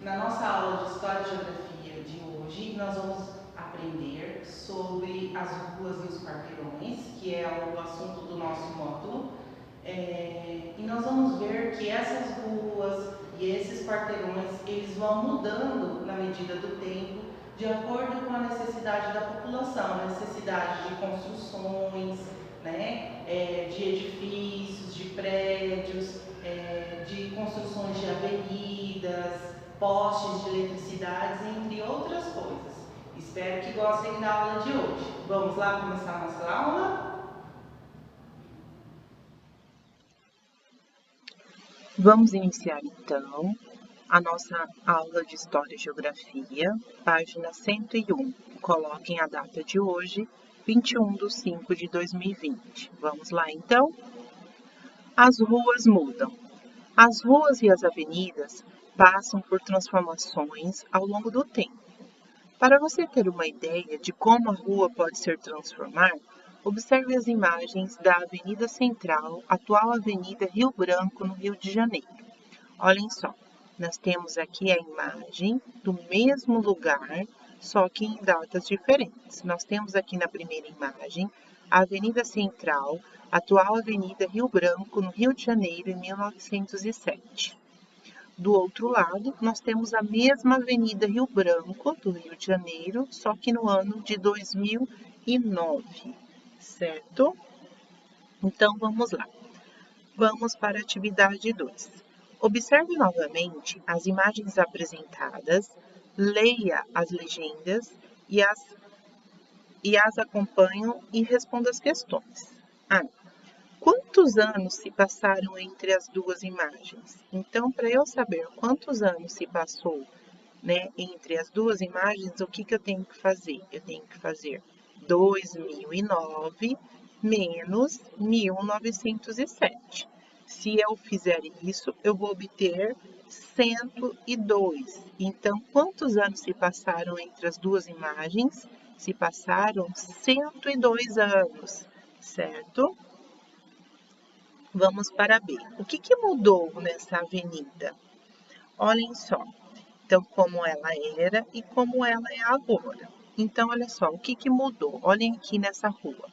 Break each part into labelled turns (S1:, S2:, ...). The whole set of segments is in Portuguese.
S1: Na nossa aula de História e Geografia de hoje, nós vamos aprender sobre as ruas e os quarteirões, que é o assunto do nosso módulo. E nós vamos ver que essas ruas e esses quarteirões, eles vão mudando na medida do tempo, de acordo com a necessidade da população, a necessidade de construções, né, de edifícios, de prédios, de construções de avenidas, postes de eletricidade, entre outras coisas. Espero que gostem da aula de hoje. Vamos lá começar a nossa aula?
S2: Vamos iniciar então a nossa aula de História e Geografia, página 101. Coloquem a data de hoje, 21/5/2020. Vamos lá então? As ruas mudam. As ruas e as avenidas passam por transformações ao longo do tempo. Para você ter uma ideia de como a rua pode se transformar, observe as imagens da Avenida Central, atual Avenida Rio Branco, no Rio de Janeiro. Olhem só, nós temos aqui a imagem do mesmo lugar, só que em datas diferentes. Nós temos aqui na primeira imagem a Avenida Central, atual Avenida Rio Branco, no Rio de Janeiro, em 1907. Do outro lado, nós temos a mesma Avenida Rio Branco, do Rio de Janeiro, só que no ano de 2009, certo? Então, vamos lá. Vamos para a atividade 2. Observe novamente as imagens apresentadas, leia as legendas e as acompanham e responda as questões. Quantos anos se passaram entre as duas imagens? Então, para eu saber quantos anos se passou, né, entre as duas imagens, o que eu tenho que fazer? Eu tenho que fazer 2009 menos 1907. Se eu fizer isso, eu vou obter 102. Então, quantos anos se passaram entre as duas imagens? Se passaram 102 anos, certo? Vamos para B. O que mudou nessa avenida? Olhem só. Então, como ela era e como ela é agora. Então, olha só, o que mudou? Olhem aqui nessa rua.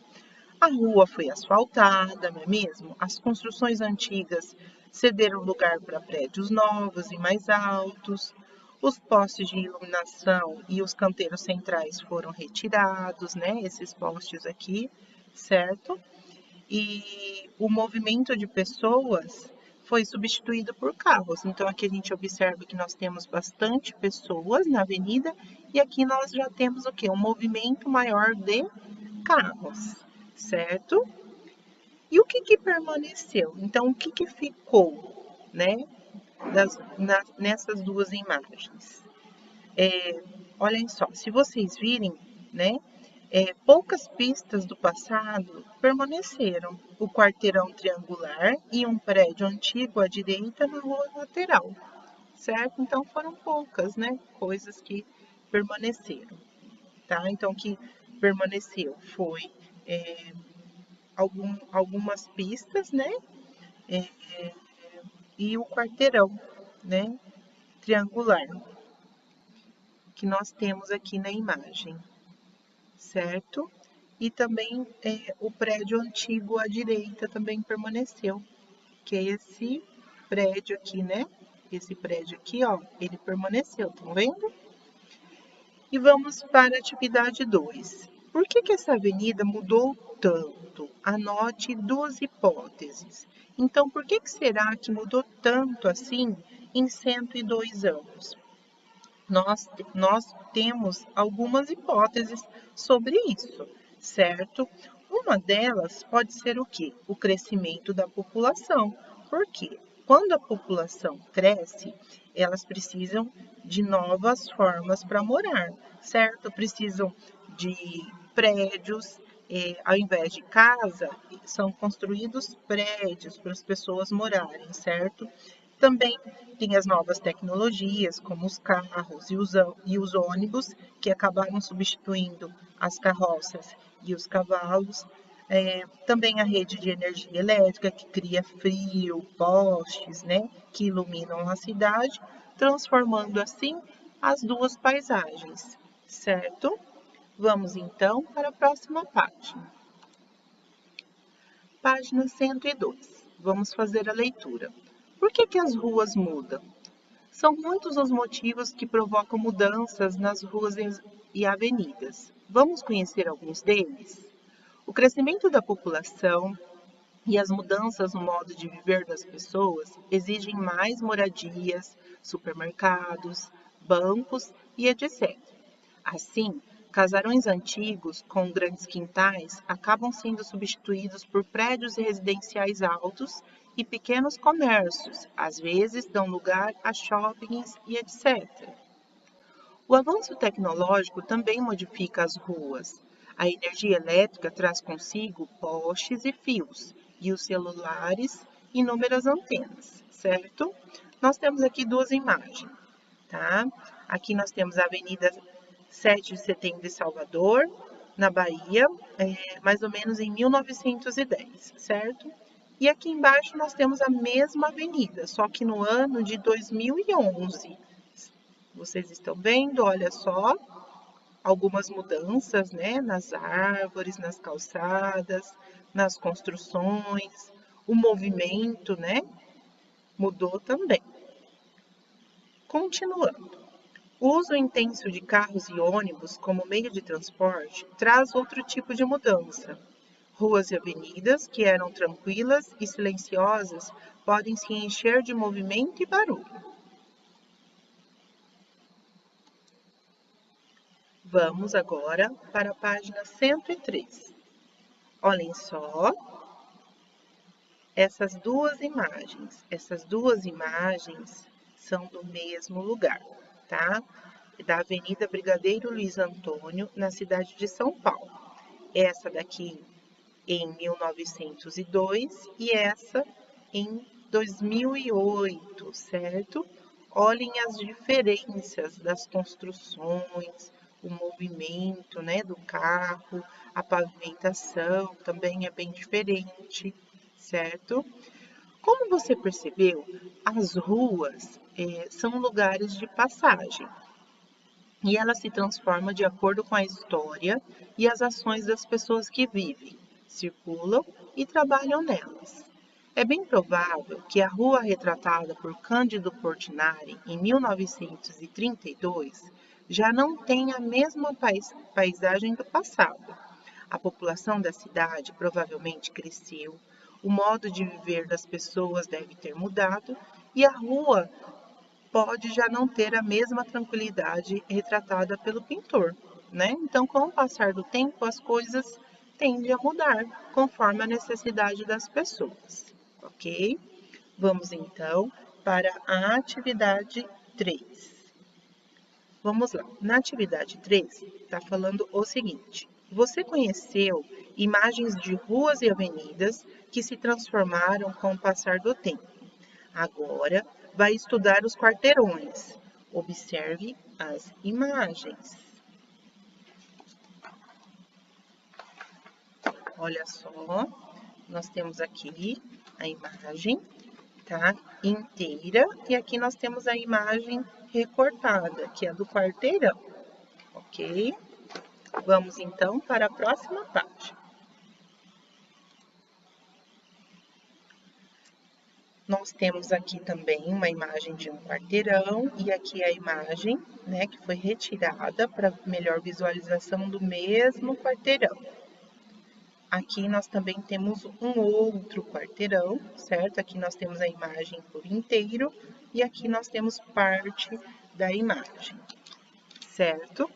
S2: A rua foi asfaltada, não é mesmo? As construções antigas cederam lugar para prédios novos e mais altos. Os postes de iluminação e os canteiros centrais foram retirados, né? Esses postes aqui, certo? E o movimento de pessoas foi substituído por carros. Então, aqui a gente observa que nós temos bastante pessoas na avenida e aqui nós já temos o quê? Um movimento maior de carros, certo? E o que permaneceu? Então, o que ficou, né, nessas duas imagens? Olhem só, se vocês virem, né, poucas pistas do passado permaneceram. O quarteirão triangular e um prédio antigo à direita na rua lateral, certo? Então foram poucas, né, coisas que permaneceram, tá? Então o que permaneceu foi algumas pistas, né, é, e o quarteirão, né, triangular que nós temos aqui na imagem, certo? E também o prédio antigo à direita também permaneceu, que é esse prédio aqui, né? Esse prédio aqui, ó, ele permaneceu, estão vendo? E vamos para a atividade 2. Por que essa avenida mudou tanto? Anote duas hipóteses. Então, por que será que mudou tanto assim em 102 anos? Nós temos algumas hipóteses sobre isso, certo? Uma delas pode ser o quê? O crescimento da população. Por quê? Quando a população cresce, elas precisam de novas formas para morar, certo? Precisam de prédios, ao invés de casa, são construídos prédios para as pessoas morarem, certo? Também tem as novas tecnologias, como os carros e os ônibus, que acabaram substituindo as carroças e os cavalos. Também a rede de energia elétrica, que cria fio, postes, né, que iluminam a cidade, transformando assim as duas paisagens, certo? Vamos então para a próxima página. Página 102. Vamos fazer a leitura. Por que as ruas mudam? São muitos os motivos que provocam mudanças nas ruas e avenidas. Vamos conhecer alguns deles? O crescimento da população e as mudanças no modo de viver das pessoas exigem mais moradias, supermercados, bancos e etc. Assim, casarões antigos com grandes quintais acabam sendo substituídos por prédios residenciais altos e pequenos comércios, às vezes dão lugar a shoppings e etc. O avanço tecnológico também modifica as ruas. A energia elétrica traz consigo postes e fios, e os celulares inúmeras antenas, certo? Nós temos aqui duas imagens, tá? Aqui nós temos a Avenida 7 de Setembro de Salvador, na Bahia, mais ou menos em 1910, certo? E aqui embaixo nós temos a mesma avenida, só que no ano de 2011. Vocês estão vendo, olha só, algumas mudanças, né, nas árvores, nas calçadas, nas construções, o movimento, né, mudou também. Continuando. O uso intenso de carros e ônibus como meio de transporte traz outro tipo de mudança. Ruas e avenidas, que eram tranquilas e silenciosas, podem se encher de movimento e barulho. Vamos agora para a página 103. Olhem só essas duas imagens. Essas duas imagens são do mesmo lugar, tá? Da Avenida Brigadeiro Luiz Antônio, na cidade de São Paulo. Essa daqui em 1902 e essa em 2008, certo? Olhem as diferenças das construções, o movimento, né, do carro, a pavimentação também é bem diferente, certo? Como você percebeu, as ruas são lugares de passagem e ela se transforma de acordo com a história e as ações das pessoas que vivem, circulam e trabalham nelas. É bem provável que a rua retratada por Cândido Portinari em 1932 já não tenha a mesma paisagem do passado. A população da cidade provavelmente cresceu, o modo de viver das pessoas deve ter mudado e a rua pode já não ter a mesma tranquilidade retratada pelo pintor, né? Então, com o passar do tempo, as coisas tendem a mudar conforme a necessidade das pessoas, ok? Vamos então para a atividade 3. Vamos lá. Na atividade 3, está falando o seguinte: você conheceu imagens de ruas e avenidas que se transformaram com o passar do tempo. Agora, vai estudar os quarteirões. Observe as imagens. Olha só, nós temos aqui a imagem, tá? Inteira, e aqui nós temos a imagem recortada, que é do quarteirão, ok? Vamos então para a próxima página. Nós temos aqui também uma imagem de um quarteirão e aqui a imagem, né, que foi retirada para melhor visualização do mesmo quarteirão. Aqui nós também temos um outro quarteirão, certo? Aqui nós temos a imagem por inteiro e aqui nós temos parte da imagem, certo?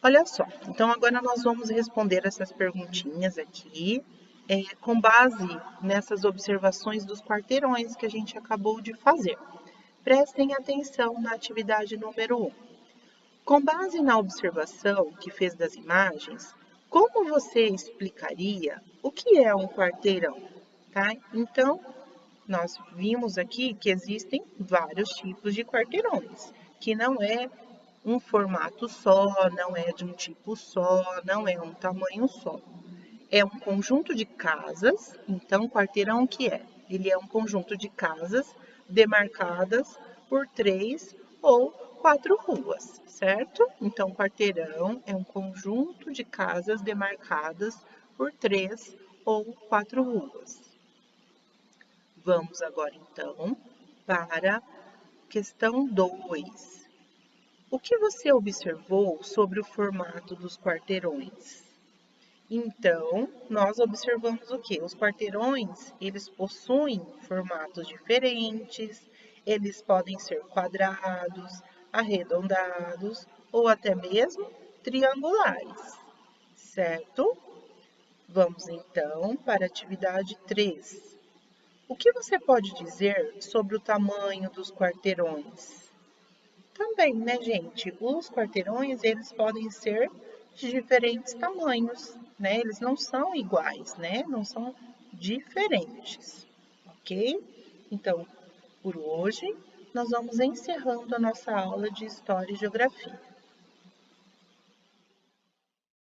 S2: Olha só, então agora nós vamos responder essas perguntinhas aqui, com base nessas observações dos quarteirões que a gente acabou de fazer. Prestem atenção na atividade número 1. Com base na observação que fez das imagens, como você explicaria o que é um quarteirão? Tá? Então, nós vimos aqui que existem vários tipos de quarteirões, que não é um formato só, não é de um tipo só, não é um tamanho só. é um conjunto de casas, então quarteirão o que é? Ele é um conjunto de casas demarcadas por 3 ou 4 ruas, certo? Então, quarteirão é um conjunto de casas demarcadas por 3 ou 4 ruas. Vamos agora, então, para questão 2. O que você observou sobre o formato dos quarteirões? Então, nós observamos o que? Os quarteirões, eles possuem formatos diferentes, eles podem ser quadrados, arredondados ou até mesmo triangulares, certo? Vamos então para a atividade 3. O que você pode dizer sobre o tamanho dos quarteirões? Também, né, gente? Os quarteirões, eles podem ser de diferentes tamanhos, né? Eles não são iguais, né? Não são diferentes, ok? Então, por hoje, nós vamos encerrando a nossa aula de História e Geografia.